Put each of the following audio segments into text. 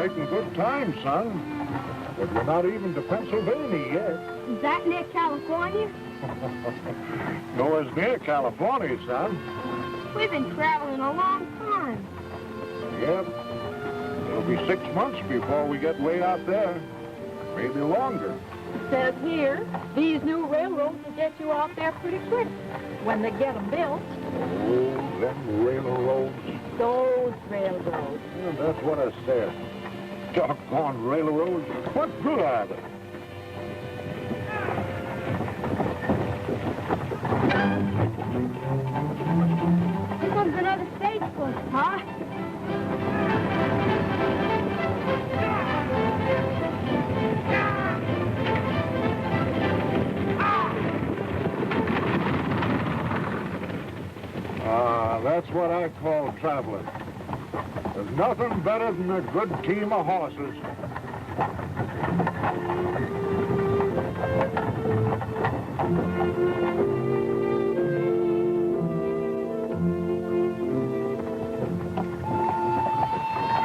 making good time, son. But we're not even to Pennsylvania yet. Is that near California? Nowhere's near California, son. We've been traveling a long time. Yep. It'll be 6 months before we get way out there. Maybe longer. It says here, these new railroads will get you out there pretty quick when they get them built. Oh, them railroads. Those railroads. Yeah, that's what I said. Doggone railroads. What good are they? Here comes another stagecoach, Pa. That's what I call traveling. There's nothing better than a good team of horses.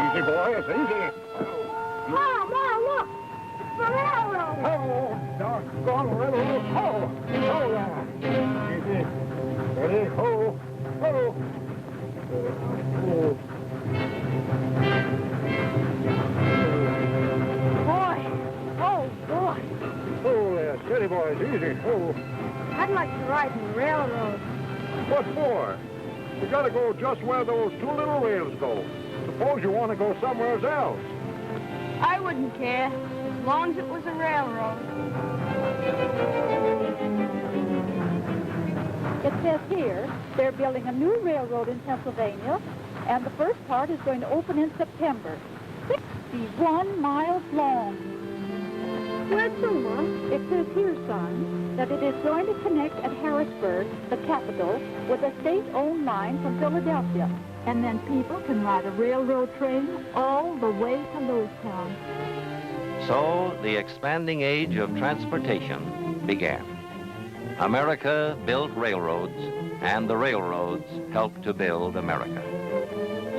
Easy, boys, easy. Ma, look! The railroad! Oh, doggone railroad. Oh, there. Easy. Ready? Oh, oh. Boy. Oh, there. Steady, boys. Easy. Oh. I'd like to ride in the railroad. What for? You gotta go just where those two little rails go. Suppose you want to go somewhere else. I wouldn't care, as long as it was a railroad. It says here they're building a new railroad in Pennsylvania, and the first part is going to open in September. 61 miles long. Where to, Mom? It says here, son, that it is going to connect at Harrisburg, the capital, with a state-owned line from Philadelphia. And then people can ride a railroad train all the way to Lewistown. So the expanding age of transportation began. America built railroads, and the railroads helped to build America.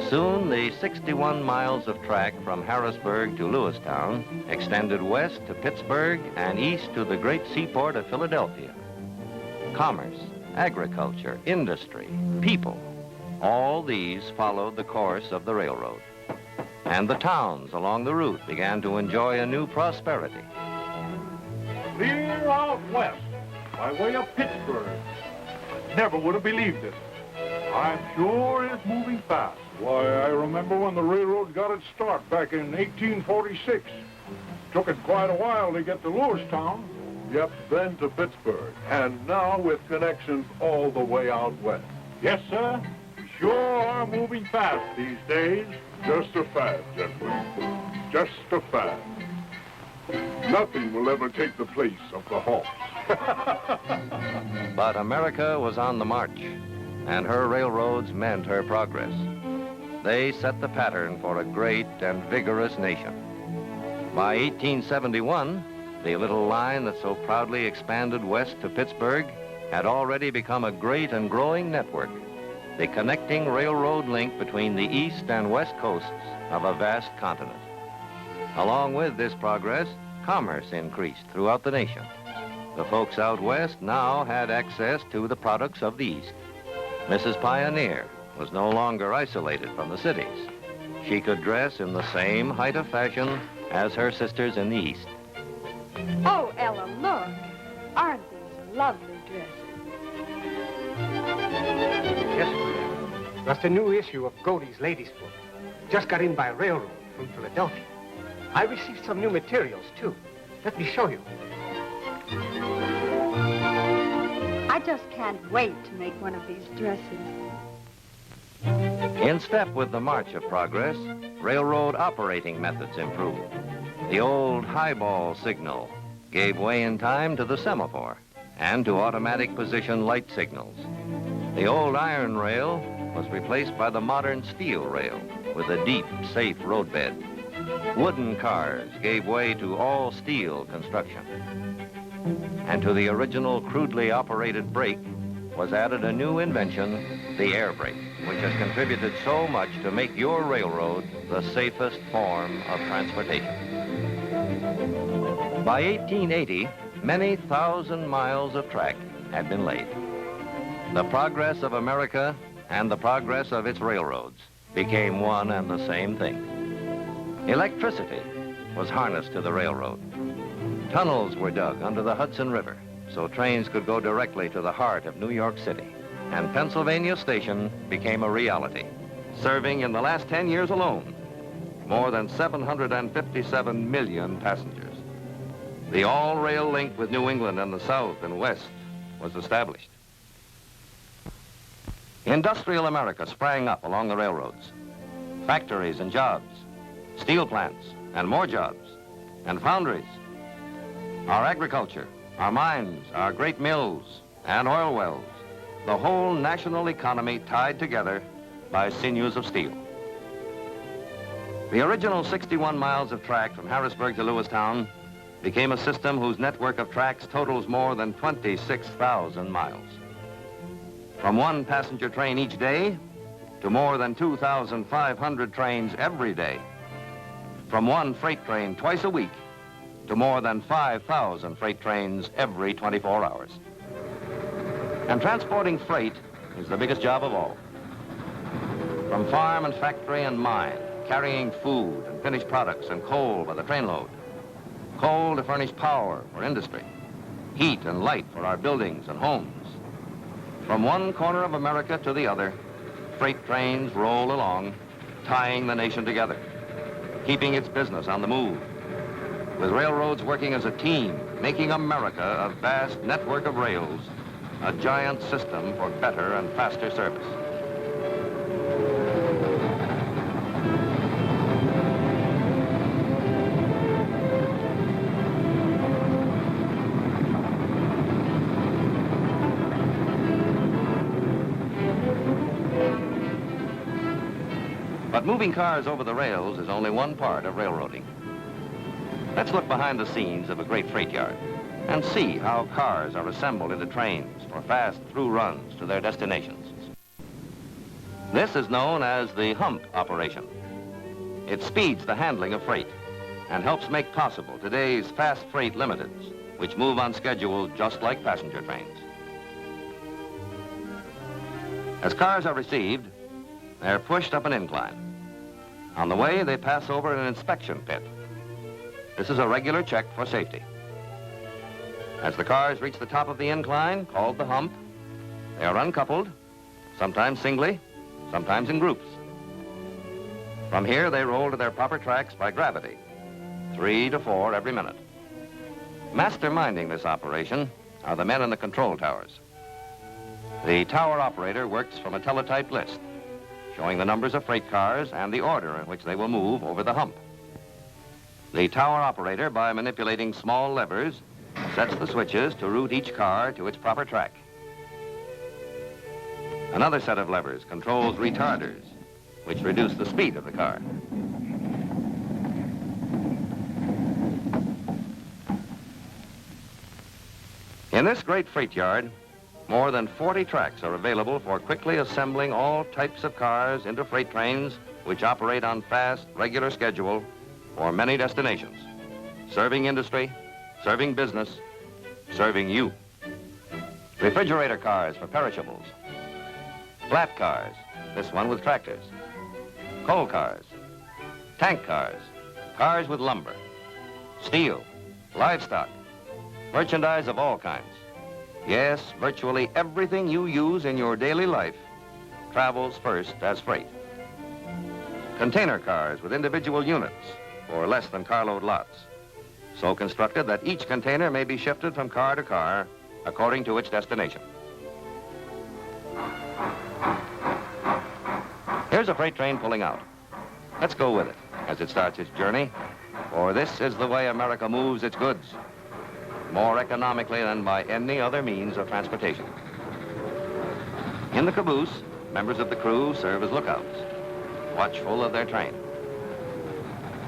Soon, the 61 miles of track from Harrisburg to Lewistown extended west to Pittsburgh and east to the great seaport of Philadelphia. Commerce, agriculture, industry, people, all these followed the course of the railroad. And the towns along the route began to enjoy a new prosperity. Clear out west, by way of Pittsburgh. Never would have believed it. I'm sure it's moving fast. Why, I remember when the railroad got its start back in 1846. Took it quite a while to get to Lewistown. Yep, then to Pittsburgh. And now with connections all the way out west. Yes, sir. We sure are moving fast these days. Just a fact, gentlemen. Just a fact. Nothing will ever take the place of the horse. But America was on the march, and her railroads meant her progress. They set the pattern for a great and vigorous nation. By 1871, the little line that so proudly expanded west to Pittsburgh had already become a great and growing network, the connecting railroad link between the east and west coasts of a vast continent. Along with this progress, commerce increased throughout the nation. The folks out west now had access to the products of the east. Mrs. Pioneer was no longer isolated from the cities. She could dress in the same height of fashion as her sisters in the east. Oh, Ella, look. Aren't these lovely dresses? Yes, ma'am. That's the new issue of Godey's Ladies' Book. Just got in by railroad from Philadelphia. I received some new materials, too. Let me show you. I just can't wait to make one of these dresses. In step with the march of progress, railroad operating methods improved. The old highball signal gave way in time to the semaphore and to automatic position light signals. The old iron rail was replaced by the modern steel rail with a deep, safe roadbed. Wooden cars gave way to all steel construction. And to the original crudely operated brake was added a new invention, the air brake, which has contributed so much to make your railroad the safest form of transportation. By 1880, many thousand miles of track had been laid. The progress of America and the progress of its railroads became one and the same thing. Electricity was harnessed to the railroad. Tunnels were dug under the Hudson River so trains could go directly to the heart of New York City. And Pennsylvania Station became a reality, serving in the last 10 years alone more than 757 million passengers. The all-rail link with New England and the South and West was established. Industrial America sprang up along the railroads. Factories and jobs, steel plants and more jobs, and foundries. Our agriculture, our mines, our great mills, and oil wells, the whole national economy tied together by sinews of steel. The original 61 miles of track from Harrisburg to Lewistown became a system whose network of tracks totals more than 26,000 miles. From one passenger train each day to more than 2,500 trains every day. From one freight train twice a week to more than 5,000 freight trains every 24 hours. And transporting freight is the biggest job of all. From farm and factory and mine, carrying food and finished products and coal by the trainload. Coal to furnish power for industry, heat and light for our buildings and homes. From one corner of America to the other, freight trains roll along, tying the nation together, keeping its business on the move. With railroads working as a team, making America a vast network of rails, a giant system for better and faster service. But moving cars over the rails is only one part of railroading. Let's look behind the scenes of a great freight yard and see how cars are assembled into trains for fast through runs to their destinations. This is known as the hump operation. It speeds the handling of freight and helps make possible today's fast freight limiteds, which move on schedule just like passenger trains. As cars are received, they're pushed up an incline. On the way, they pass over an inspection pit. This is a regular check for safety. As the cars reach the top of the incline, called the hump, they are uncoupled, sometimes singly, sometimes in groups. From here, they roll to their proper tracks by gravity, 3 to 4 every minute. Masterminding this operation are the men in the control towers. The tower operator works from a teletype list, showing the numbers of freight cars and the order in which they will move over the hump. The tower operator, by manipulating small levers, sets the switches to route each car to its proper track. Another set of levers controls retarders, which reduce the speed of the car. In this great freight yard, more than 40 tracks are available for quickly assembling all types of cars into freight trains which operate on fast, regular schedule for many destinations, serving industry, serving business, serving you. Refrigerator cars for perishables, flat cars, this one with tractors, coal cars, tank cars, cars with lumber, steel, livestock, merchandise of all kinds. Yes, virtually everything you use in your daily life travels first as freight. Container cars with individual units for less than carload lots, so constructed that each container may be shifted from car to car according to its destination. Here's a freight train pulling out. Let's go with it as it starts its journey, for this is the way America moves its goods, more economically than by any other means of transportation. In the caboose, members of the crew serve as lookouts, watchful of their train.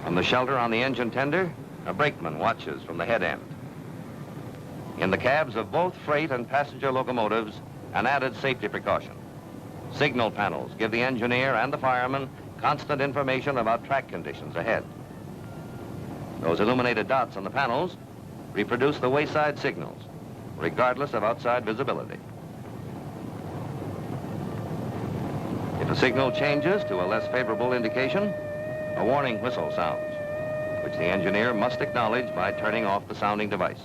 From the shelter on the engine tender, a brakeman watches from the head end. In the cabs of both freight and passenger locomotives, an added safety precaution. Signal panels give the engineer and the fireman constant information about track conditions ahead. Those illuminated dots on the panels reproduce the wayside signals, regardless of outside visibility. If a signal changes to a less favorable indication, a warning whistle sounds, which the engineer must acknowledge by turning off the sounding device.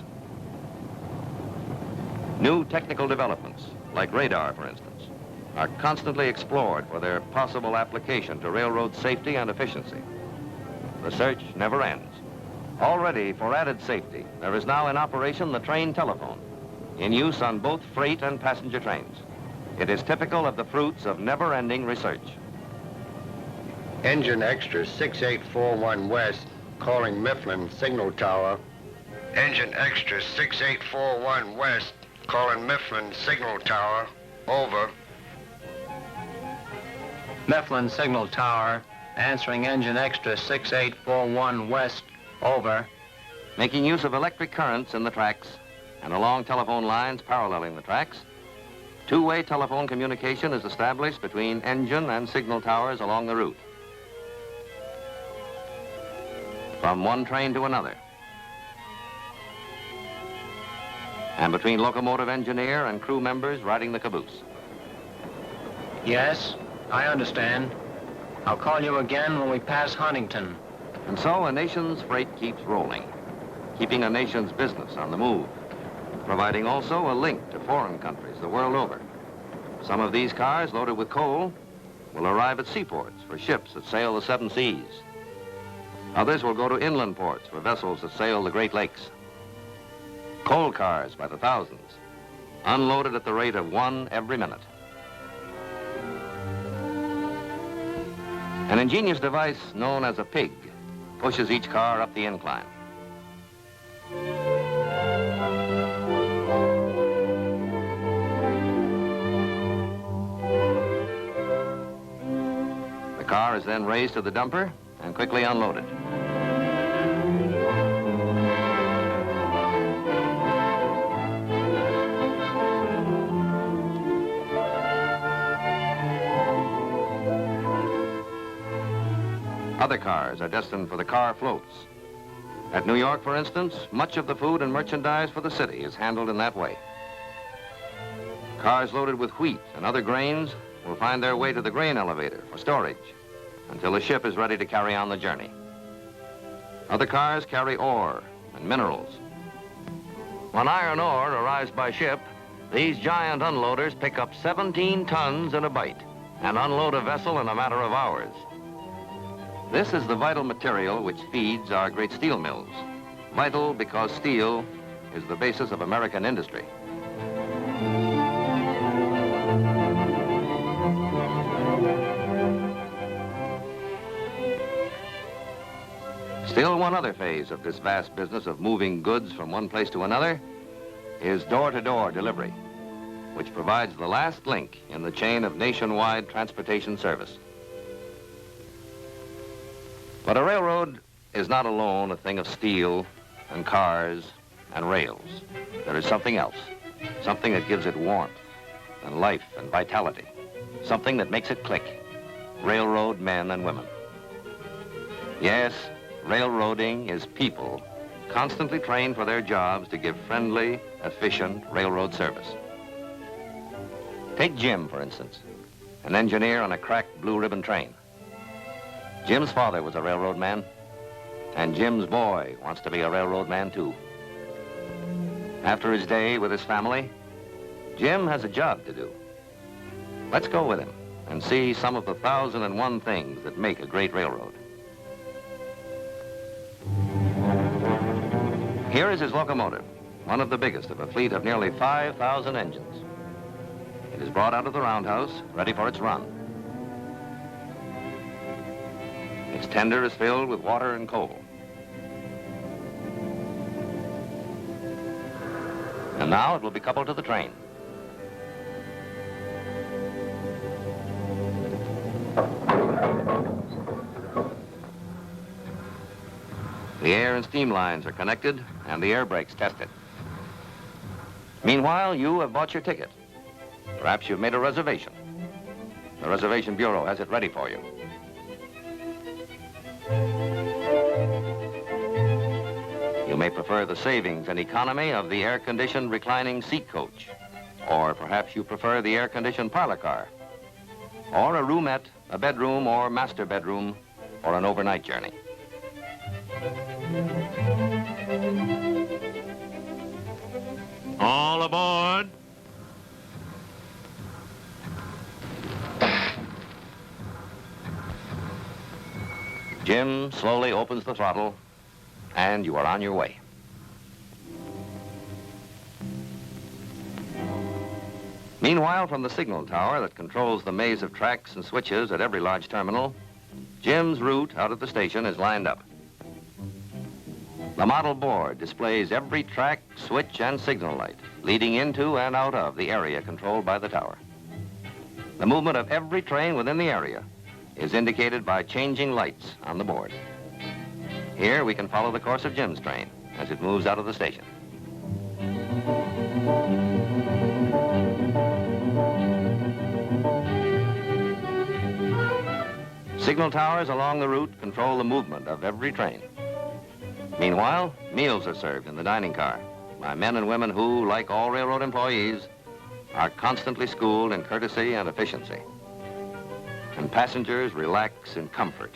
New technical developments, like radar, for instance, are constantly explored for their possible application to railroad safety and efficiency. The search never ends. Already, for added safety, there is now in operation the train telephone, in use on both freight and passenger trains. It is typical of the fruits of never-ending research. Engine Extra 6841 West, calling Mifflin Signal Tower. Engine Extra 6841 West, calling Mifflin Signal Tower. Over. Mifflin Signal Tower, answering Engine Extra 6841 West. Over. Making use of electric currents in the tracks and along telephone lines paralleling the tracks, two-way telephone communication is established between engine and signal towers along the route. From one train to another. And between locomotive engineer and crew members riding the caboose. Yes, I understand. I'll call you again when we pass Huntington. And so a nation's freight keeps rolling, keeping a nation's business on the move, providing also a link to foreign countries the world over. Some of these cars, loaded with coal, will arrive at seaports for ships that sail the seven seas. Others will go to inland ports for vessels that sail the Great Lakes. Coal cars by the thousands, unloaded at the rate of one every minute. An ingenious device known as a pig pushes each car up the incline. The car is then raised to the dumper and quickly unloaded. Other cars are destined for the car floats. At New York, for instance, much of the food and merchandise for the city is handled in that way. Cars loaded with wheat and other grains will find their way to the grain elevator for storage until the ship is ready to carry on the journey. Other cars carry ore and minerals. When iron ore arrives by ship, these giant unloaders pick up 17 tons in a bite and unload a vessel in a matter of hours. This is the vital material which feeds our great steel mills. Vital because steel is the basis of American industry. Still one other phase of this vast business of moving goods from one place to another is door-to-door delivery, which provides the last link in the chain of nationwide transportation service. But a railroad is not alone a thing of steel and cars and rails. There is something else, something that gives it warmth and life and vitality, something that makes it click. Railroad men and women. Yes, railroading is people constantly trained for their jobs to give friendly, efficient railroad service. Take Jim, for instance, an engineer on a cracked blue ribbon train. Jim's father was a railroad man, and Jim's boy wants to be a railroad man too. After his day with his family, Jim has a job to do. Let's go with him and see some of the 1,001 things that make a great railroad. Here is his locomotive, one of the biggest of a fleet of nearly 5,000 engines. It is brought out of the roundhouse, ready for its run. Its tender is filled with water and coal. And now it will be coupled to the train. The air and steam lines are connected and the air brakes tested. Meanwhile, you have bought your ticket. Perhaps you've made a reservation. The Reservation Bureau has it ready for you. You may prefer the savings and economy of the air-conditioned reclining seat coach. Or perhaps you prefer the air-conditioned parlor car. Or a roomette, a bedroom, or master bedroom for an overnight journey. All aboard. Jim slowly opens the throttle, and you are on your way. Meanwhile, from the signal tower that controls the maze of tracks and switches at every large terminal, Jim's route out at the station is lined up. The model board displays every track, switch, and signal light leading into and out of the area controlled by the tower. The movement of every train within the area is indicated by changing lights on the board. Here we can follow the course of Jim's train as it moves out of the station. Signal towers along the route control the movement of every train. Meanwhile, meals are served in the dining car by men and women who, like all railroad employees, are constantly schooled in courtesy and efficiency. And passengers relax in comfort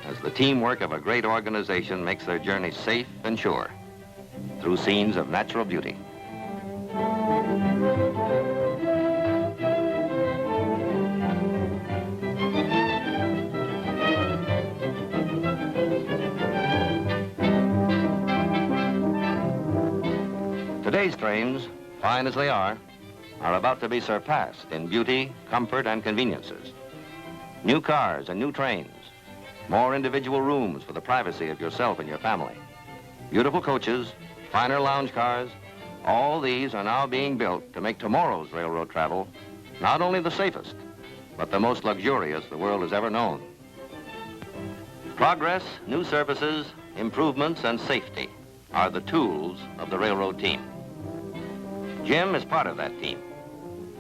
as the teamwork of a great organization makes their journey safe and sure through scenes of natural beauty. Today's trains, fine as they are about to be surpassed in beauty, comfort, and conveniences. New cars and new trains, more individual rooms for the privacy of yourself and your family. Beautiful coaches, finer lounge cars, all these are now being built to make tomorrow's railroad travel not only the safest, but the most luxurious the world has ever known. Progress, new services, improvements, and safety are the tools of the railroad team. Jim is part of that team,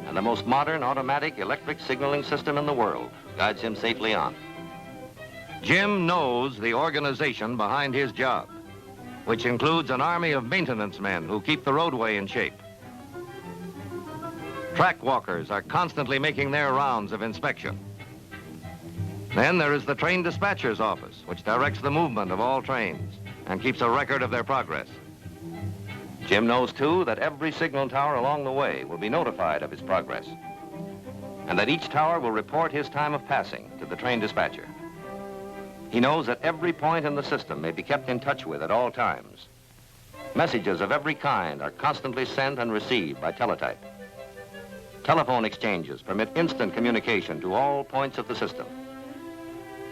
and the most modern automatic electric signaling system in the world guides him safely on. Jim knows the organization behind his job, which includes an army of maintenance men who keep the roadway in shape. Track walkers are constantly making their rounds of inspection. Then there is the train dispatcher's office, which directs the movement of all trains and keeps a record of their progress. Jim knows, too, that every signal tower along the way will be notified of his progress, and that each tower will report his time of passing to the train dispatcher. He knows that every point in the system may be kept in touch with at all times. Messages of every kind are constantly sent and received by teletype. Telephone exchanges permit instant communication to all points of the system.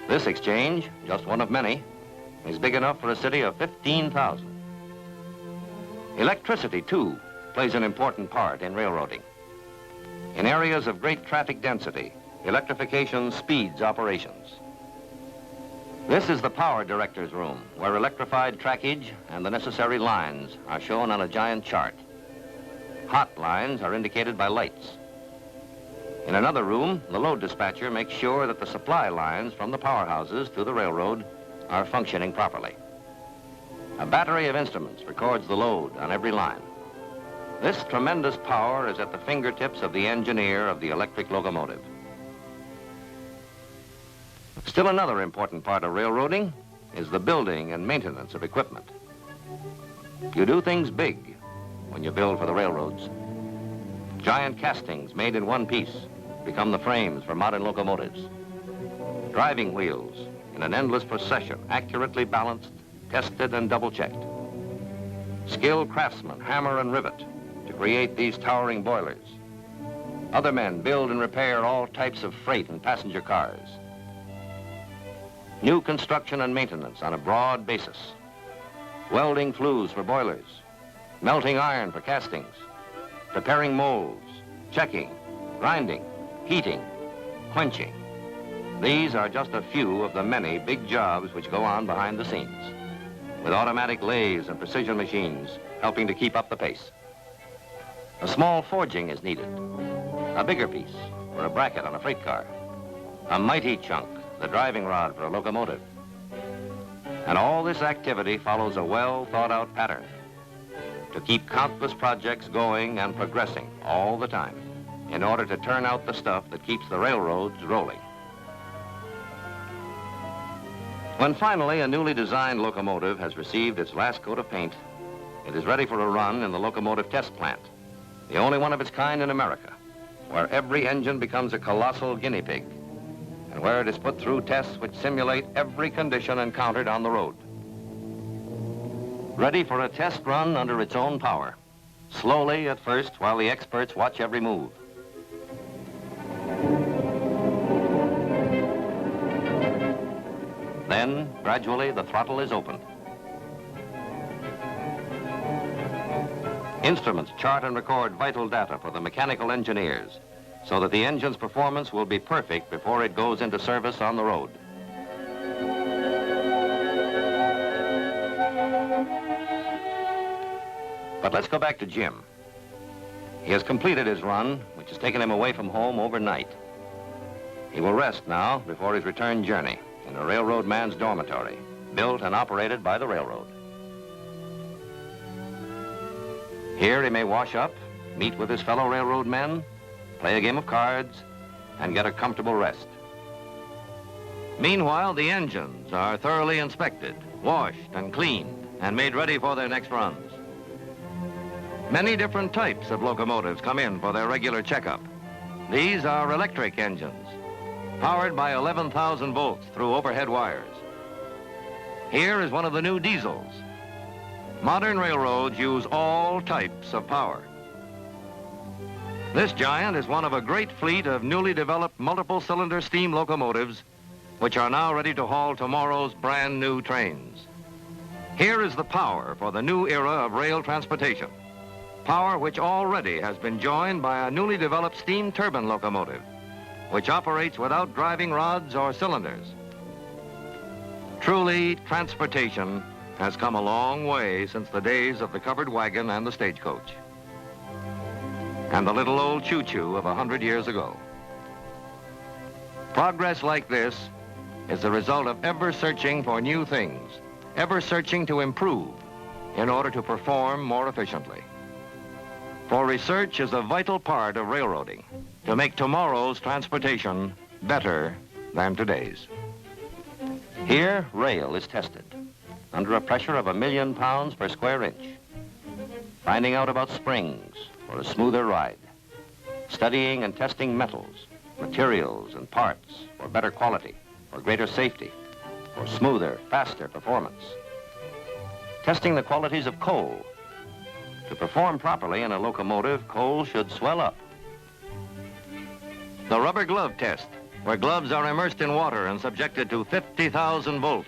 This exchange, just one of many, is big enough for a city of 15,000. Electricity, too, plays an important part in railroading. In areas of great traffic density, electrification speeds operations. This is the power director's room, where electrified trackage and the necessary lines are shown on a giant chart. Hot lines are indicated by lights. In another room, the load dispatcher makes sure that the supply lines from the powerhouses to the railroad are functioning properly. A battery of instruments records the load on every line. This tremendous power is at the fingertips of the engineer of the electric locomotive. Still another important part of railroading is the building and maintenance of equipment. You do things big when you build for the railroads. Giant castings made in one piece become the frames for modern locomotives. Driving wheels in an endless procession, accurately balanced, tested and double-checked. Skilled craftsmen hammer and rivet to create these towering boilers. Other men build and repair all types of freight and passenger cars. New construction and maintenance on a broad basis. Welding flues for boilers, melting iron for castings, preparing molds, checking, grinding, heating, quenching. These are just a few of the many big jobs which go on behind the scenes, with automatic lathes and precision machines helping to keep up the pace. A small forging is needed. a bigger piece for a bracket on a freight car, a mighty chunk, the driving rod for a locomotive. And all this activity follows a well-thought-out pattern to keep countless projects going and progressing all the time in order to turn out the stuff that keeps the railroads rolling. When finally a newly designed locomotive has received its last coat of paint, it is ready for a run in the locomotive test plant, the only one of its kind in America, where every engine becomes a colossal guinea pig, and where it is put through tests which simulate every condition encountered on the road. Ready for a test run under its own power, slowly at first while the experts watch every move. Then, gradually, the throttle is opened. Instruments chart and record vital data for the mechanical engineers so that the engine's performance will be perfect before it goes into service on the road. But let's go back to Jim. He has completed his run, which has taken him away from home overnight. He will rest now before his return journey in a railroad man's dormitory, built and operated by the railroad. Here he may wash up, meet with his fellow railroad men, play a game of cards, and get a comfortable rest. Meanwhile, the engines are thoroughly inspected, washed and cleaned, and made ready for their next runs. Many different types of locomotives come in for their regular checkup. These are electric engines, powered by 11,000 volts through overhead wires. Here is one of the new diesels. Modern railroads use all types of power. This giant is one of a great fleet of newly developed multiple-cylinder steam locomotives, which are now ready to haul tomorrow's brand new trains. Here is the power for the new era of rail transportation, power which already has been joined by a newly developed steam turbine locomotive, which operates without driving rods or cylinders. Truly, transportation has come a long way since the days of the covered wagon and the stagecoach, and the little old choo-choo of 100 years ago. Progress like this is the result of ever searching for new things, ever searching to improve in order to perform more efficiently. For research is a vital part of railroading to make tomorrow's transportation better than today's. Here, rail is tested under a pressure of 1,000,000 pounds per square inch, finding out about springs for a smoother ride, studying and testing metals, materials, and parts for better quality, for greater safety, for smoother, faster performance, testing the qualities of coal. To perform properly in a locomotive, coal should swell up. The rubber glove test, where gloves are immersed in water and subjected to 50,000 volts.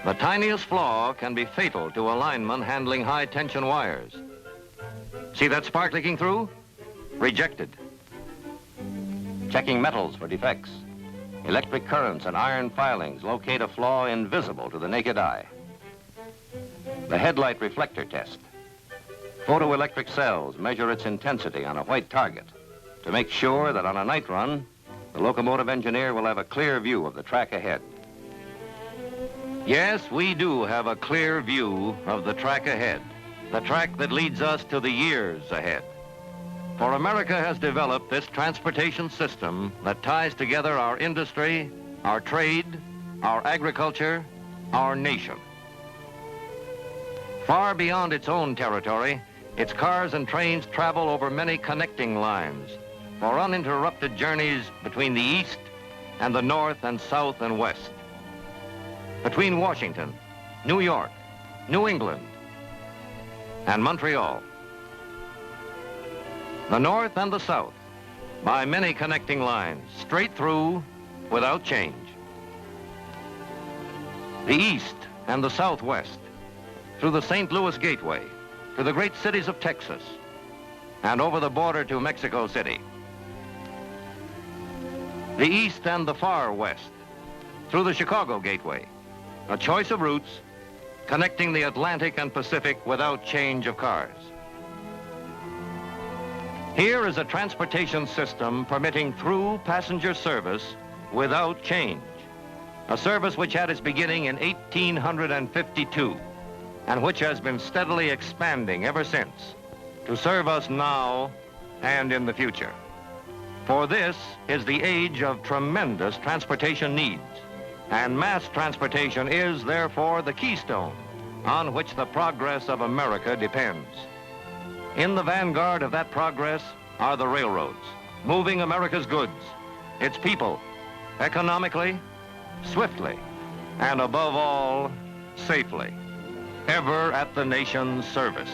The tiniest flaw can be fatal to a lineman handling high-tension wires. See that spark leaking through? Rejected. Checking metals for defects. Electric currents and iron filings locate a flaw invisible to the naked eye. The headlight reflector test. Photoelectric cells measure its intensity on a white target to make sure that on a night run, the locomotive engineer will have a clear view of the track ahead. Yes, we do have a clear view of the track ahead, the track that leads us to the years ahead. For America has developed this transportation system that ties together our industry, our trade, our agriculture, our nation. Far beyond its own territory, its cars and trains travel over many connecting lines for uninterrupted journeys between the east and the north and south and west, between Washington, New York, New England, and Montreal. The north and the south, by many connecting lines, straight through without change. The east and the southwest, through the St. Louis Gateway, to the great cities of Texas, and over the border to Mexico City. The east and the far west, through the Chicago Gateway, a choice of routes connecting the Atlantic and Pacific without change of cars. Here is a transportation system permitting through passenger service without change. A service which had its beginning in 1852 and which has been steadily expanding ever since to serve us now and in the future. For this is the age of tremendous transportation needs, and mass transportation is therefore the keystone on which the progress of America depends. In the vanguard of that progress are the railroads, moving America's goods, its people, economically, swiftly, and above all, safely, ever at the nation's service.